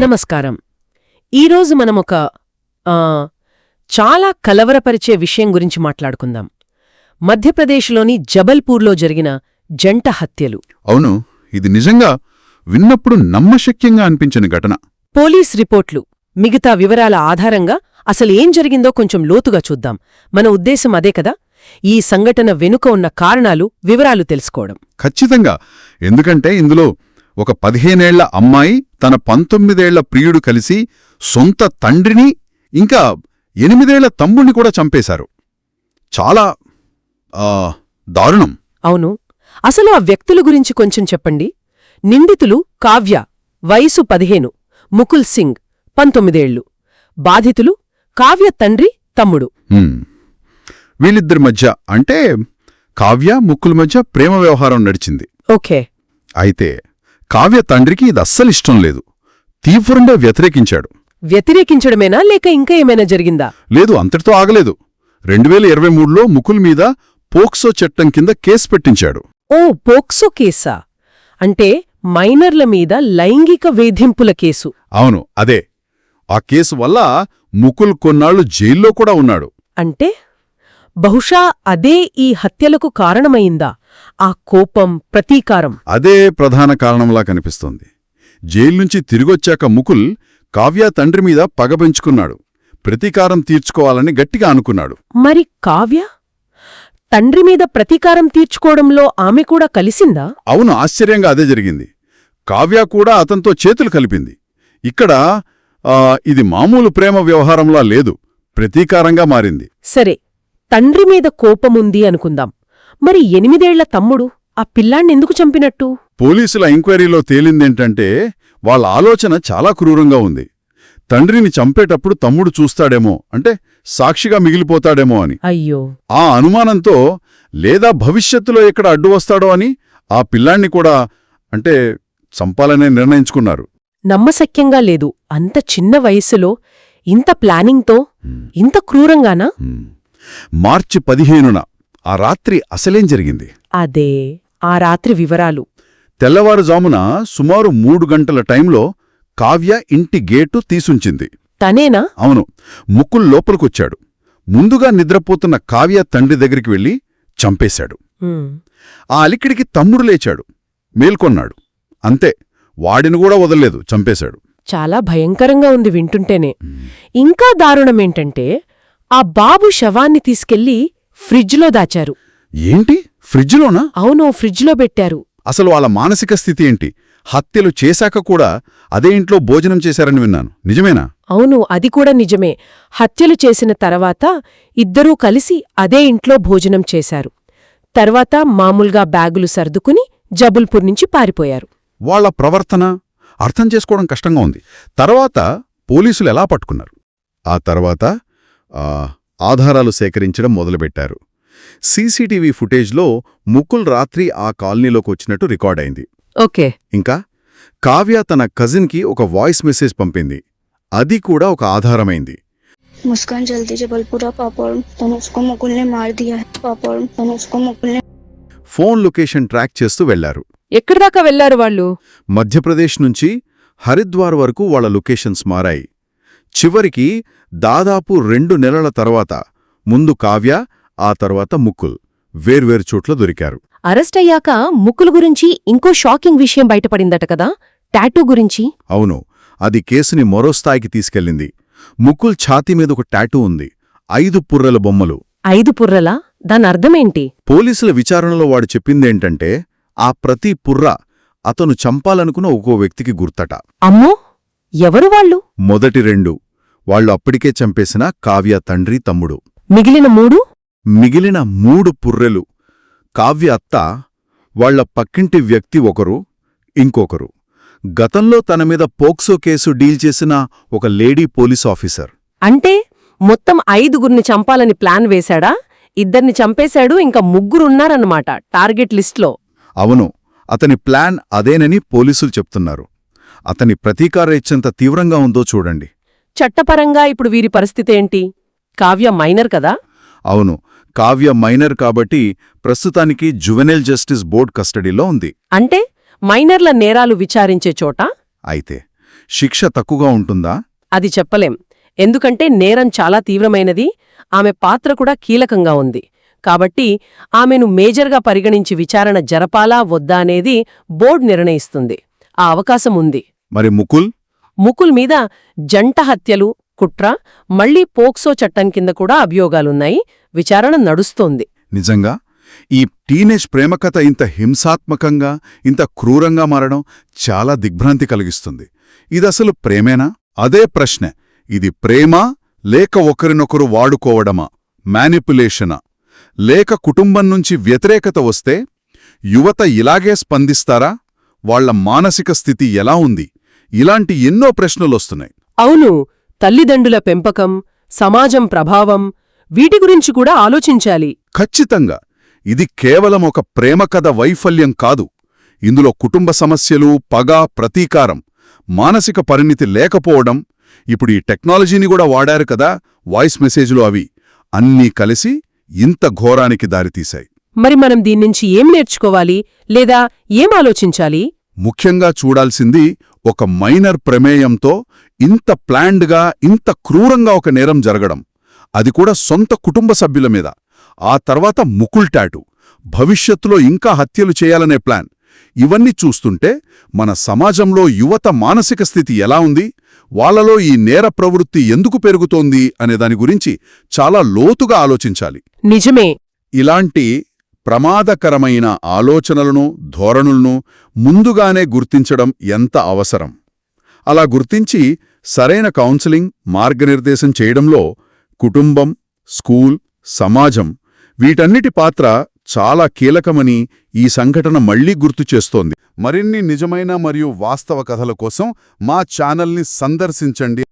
నమస్కారం. ఈరోజు మనమొక చాలా కలవరపరిచే విషయం గురించి మాట్లాడుకుందాం. మధ్యప్రదేశ్లోని జబల్పూర్లో జరిగిన జంట హత్యలు. అవును, ఇది నిజంగా విన్నప్పుడు నమ్మశక్యంగా అనిపించిన ఘటన. పోలీస్ రిపోర్ట్లు, మిగతా వివరాల ఆధారంగా అసలేం జరిగిందో కొంచెం లోతుగా చూద్దాం. మన ఉద్దేశం అదే కదా, ఈ సంఘటన వెనుక ఉన్న కారణాలు, వివరాలు తెలుసుకోవడం. ఖచ్చితంగా. ఎందుకంటే ఇందులో ఒక 15 ఏళ్ల అమ్మాయి తన 19 ఏళ్ల ప్రియుడు కలిసి సొంత తండ్రిని ఇంకా 8 ఏళ్ల తమ్ముణ్ణి కూడా చంపేశారు. చాలా దారుణం. అవును, అసలు ఆ వ్యక్తుల గురించి కొంచెం చెప్పండి. నిందితులు కావ్య, వయసు 15, ముకుల్ సింగ్ 19 ఏళ్లు. బాధితులు కావ్య తండ్రి, తమ్ముడు. వీళ్ళిద్దరి మధ్య అంటే కావ్య, ముకుల్ మధ్య ప్రేమ వ్యవహారం నడిచింది. ఓకే. అయితే కావ్య తండ్రికి ఇది అస్సలిష్టం లేదు. తీవ్రంగా వ్యతిరేకించాడు. వ్యతిరేకించడమేనా లేక ఇంకా ఏమైనా జరిగిందా? లేదు, అంతటితో ఆగలేదు. 2023లో ముకుల్ మీద పోక్సో చట్టం కింద కేసు పెట్టించాడు. ఓ, పోక్సో కేసా? అంటే మైనర్ల మీద లైంగిక వేధింపుల కేసు. అవును, అదే. ఆ కేసు వల్ల ముకుల్ కొన్నాళ్లు జైల్లో కూడా ఉన్నాడు. అంటే బహుశా అదే ఈ హత్యలకు కారణమయిందా? ఆ కోపం, ప్రతీకారం. అదే ప్రధాన కారణంలా కనిపిస్తోంది. జైల్నుంచి తిరిగొచ్చాక ముకుల్ కావ్య తండ్రి మీద పగ పెంచుకున్నాడు. ప్రతీకారం తీర్చుకోవాలని గట్టిగా అనుకున్నాడు. మరి కావ్య తండ్రి మీద ప్రతీకారం తీర్చుకోవడంలో ఆమె కూడా కలిసిందా? అవును, ఆశ్చర్యంగా అదే జరిగింది. కావ్య కూడా అతనితో చేతులు కలిపింది. ఇక్కడ ఇది మామూలు ప్రేమ వ్యవహారంలా లేదు, ప్రతీకారంగా మారింది. సరే, తండ్రి మీద కోపముంది అనుకుందాం. మరి 8 ఏళ్ల తమ్ముడు ఆ పిల్లాణ్ణెందుకు చంపినట్టు? పోలీసుల ఎంక్వైరీలో తేలిందేంటంటే వాళ్ళ ఆలోచన చాలా క్రూరంగా ఉంది. తండ్రిని చంపేటప్పుడు తమ్ముడు చూస్తాడేమో, అంటే సాక్షిగా మిగిలిపోతాడేమో అని. అయ్యో. ఆ అనుమానంతో, లేదా భవిష్యత్తులో ఎక్కడ అడ్డు వస్తాడో అని ఆ పిల్లాణ్ణి కూడా అంటే చంపాలనే నిర్ణయించుకున్నారు. నమ్మశక్యంగా లేదు. అంత చిన్న వయస్సులో ఇంత ప్లానింగ్తో, ఇంత క్రూరంగానా? మార్చి 15న ఆ రాత్రి అసలేం జరిగింది? అదే, ఆ రాత్రి వివరాలు. తెల్లవారుజామున సుమారు 3 గంటల టైంలో కావ్య ఇంటి గేటు తీసుంచింది. తనేనా? అవును. ముకుల్ లోపలికొచ్చాడు. ముందుగా నిద్రపోతున్న కావ్య తండ్రి దగ్గరికి వెళ్లి చంపేశాడు. ఆ అలికిడికి తమ్ముడు లేచాడు, మేల్కొన్నాడు. అంతే, వాడిని కూడా వదల్లేదు, చంపేశాడు. చాలా భయంకరంగా ఉంది వింటుంటేనే. ఇంకా దారుణమేంటంటే ఆ బాబు శవాన్ని తీసుకెళ్లి ఫ్రిడ్జ్లో దాచారు. ఏంటి, ఫ్రిడ్జ్లోనా? అవును, ఫ్రిడ్జ్లో పెట్టారు. అసలు వాళ్ళ మానసిక స్థితి ఏంటి? హత్యలు చేశాక కూడా అదే ఇంట్లో భోజనం చేశారని విన్నాను, నిజమేనా? అవును, అది కూడా నిజమే. హత్యలు చేసిన తర్వాత ఇద్దరూ కలిసి అదే ఇంట్లో భోజనం చేశారు. తర్వాత మామూలుగా బ్యాగులు సర్దుకుని జబల్పూర్ నుంచి పారిపోయారు. వాళ్ల ప్రవర్తన అర్థం చేసుకోవడం కష్టంగా ఉంది. తర్వాత పోలీసులు ఎలా పట్టుకున్నారు? ఆ తర్వాత ఆధారాలు సేకరించడం మొదలుపెట్టారు. సీసీటీవీ ఫుటేజ్లో ముకుల్ రాత్రి ఆ కాలనీలోకి వచ్చినట్టు రికార్డైంది. ఓకే. ఇంకా కావ్య తన కజిన్కి ఒక వాయిస్ మెసేజ్ పంపింది. అది కూడా ఒక ఆధారమైంది. ముస్కాన్ జల్దీ జబల్పూర్ పాపా, తనుస్కో ముకుల్నే మార్ దియా హై పాపా, తనుస్కో ముకుల్నే. ఫోన్ లొకేషన్ ట్రాక్ చేస్తూ వెళ్లారు. ఎక్కడిదాకా వెళ్లారు వాళ్ళు? మధ్యప్రదేశ్ నుంచి హరిద్వార్ వరకు వాళ్ల లొకేషన్స్ మారాయి. చివరికి దాదాపు 2 నెలల తర్వాత ముందు కావ్య, ఆ తర్వాత ముకుల్ వేర్వేరు చోట్ల దొరికారు. అరెస్ట్ అయ్యాక ముకుల్ గురించి ఇంకో షాకింగ్ విషయం బయటపడిందట కదా, టాటూ గురించి. అవును, అది కేసుని మరో స్థాయికి తీసుకెళ్ళింది. ముకుల్ ఛాతీ మీద ఒక టాటూ ఉంది, 5 పుర్రెల బొమ్మలు. 5 పుర్రలా? దానర్థమేంటి? పోలీసుల విచారణలో వాడు చెప్పిందేంటంటే ఆ ప్రతి పుర్ర అతను చంపాలనుకున్న ఒక్కో వ్యక్తికి గుర్తట. అమ్మో, ఎవరు వాళ్ళు? మొదటి 2 వాళ్లు అప్పటికే చంపేసిన కావ్య తండ్రి, తమ్ముడు. మిగిలిన 3? మిగిలిన 3 పుర్రెలు కావ్య అత్త, వాళ్ల పక్కింటి వ్యక్తి ఒకరు, ఇంకొకరు గతంలో తన మీద పోక్సో కేసు డీల్ చేసిన ఒక లేడీ పోలీస్ ఆఫీసర్. అంటే మొత్తం 5గురిని చంపాలని ప్లాన్ వేశాడా? 2ని చంపేశాడు, ఇంకా 3 ఉన్నారన్నమాట టార్గెట్ లిస్ట్లో. అవును, అతని ప్లాన్ అదేనని పోలీసులు చెప్తున్నారు. అతని ప్రతీకార ఇచ్చెంత తీవ్రంగా ఉందో చూడండి. చట్టపరంగా ఇప్పుడు వీరి పరిస్థితి ఏంటి? కావ్య మైనర్ కదా? అవును, కావ్య మైనర్ కాబట్టి ప్రస్తుతానికి జువెనైల్ జస్టిస్ బోర్డ్ కస్టడీలో ఉంది. అంటే మైనర్ల నేరాలు విచారించే చోట. అయితే శిక్ష తక్కువగా ఉంటుందా? అది చెప్పలేం. ఎందుకంటే నేరం చాలా తీవ్రమైనది, ఆమె పాత్ర కూడా కీలకంగా ఉంది. కాబట్టి ఆమెను మేజర్గా పరిగణించి విచారణ జరపాలా వద్దా అనేది బోర్డు నిర్ణయిస్తుంది. ఆ అవకాశం ఉంది. మరి ముకుల్ మీద జంట హత్యలు, కుట్ర, మళ్లీ పోక్సో చట్టం కింద కూడా అభియోగాలున్నాయి. విచారణ నడుస్తోంది. నిజంగా ఈ టీనేజ్ ప్రేమకథ ఇంత హింసాత్మకంగా, ఇంత క్రూరంగా మారడం చాలా దిగ్భ్రాంతి కలిగిస్తుంది. ఇదసలు ప్రేమేనా? అదే ప్రశ్న. ఇది ప్రేమా, లేక ఒకరినొకరు వాడుకోవడమా, మ్యానిపులేషనా, లేక కుటుంబం నుంచి వ్యతిరేకత వస్తే యువత ఇలాగే స్పందిస్తారా? వాళ్ల మానసిక స్థితి ఎలా ఉంది? ఇలాంటి ఎన్నో ప్రశ్నలొస్తున్నాయి. అవును, తల్లిదండ్రుల పెంపకం, సమాజం ప్రభావం, వీటి గురించి కూడా ఆలోచించాలి. ఖచ్చితంగా. ఇది కేవలం ఒక ప్రేమకథ వైఫల్యం కాదు. ఇందులో కుటుంబ సమస్యలు, పగ, ప్రతీకారం, మానసిక పరిణితి లేకపోవడం, ఇప్పుడు ఈ టెక్నాలజీని కూడా వాడారు కదా, వాయిస్ మెసేజ్లు, అవి అన్నీ కలిసి ఇంత ఘోరానికి దారితీశాయి. మరి మనం దీన్నించి ఏం నేర్చుకోవాలి, లేదా ఏం ఆలోచించాలి? ముఖ్యంగా చూడాల్సింది, ఒక మైనర్ ప్రమేయంతో ఇంత ప్లాన్డ్గా, ఇంత క్రూరంగా ఒక నేరం జరగడం, అది కూడా సొంత కుటుంబ సభ్యుల మీద. ఆ తర్వాత ముకుల్ టాటూ, భవిష్యత్తులో ఇంకా హత్యలు చేయాలనే ప్లాన్. ఇవన్నీ చూస్తుంటే మన సమాజంలో యువత మానసిక స్థితి ఎలా ఉంది, వాళ్లలో ఈ నేర ప్రవృత్తి ఎందుకు పెరుగుతోంది అనే దాని గురించి చాలా లోతుగా ఆలోచించాలి. నిజమే. ఇలాంటి ప్రమాదకరమైన ఆలోచనలను, ధోరణులను ముందుగానే గుర్తించడం ఎంత అవసరం. అలా గుర్తించి సరైన కౌన్సిలింగ్, మార్గనిర్దేశం చేయడంలో కుటుంబం, స్కూల్, సమాజం, వీటన్నిటి పాత్ర చాలా కీలకమని ఈ సంఘటన మళ్లీ గుర్తు చేస్తోంది. మరిన్ని నిజమైన మరియు వాస్తవ కథల కోసం మా ఛానల్ని సందర్శించండి.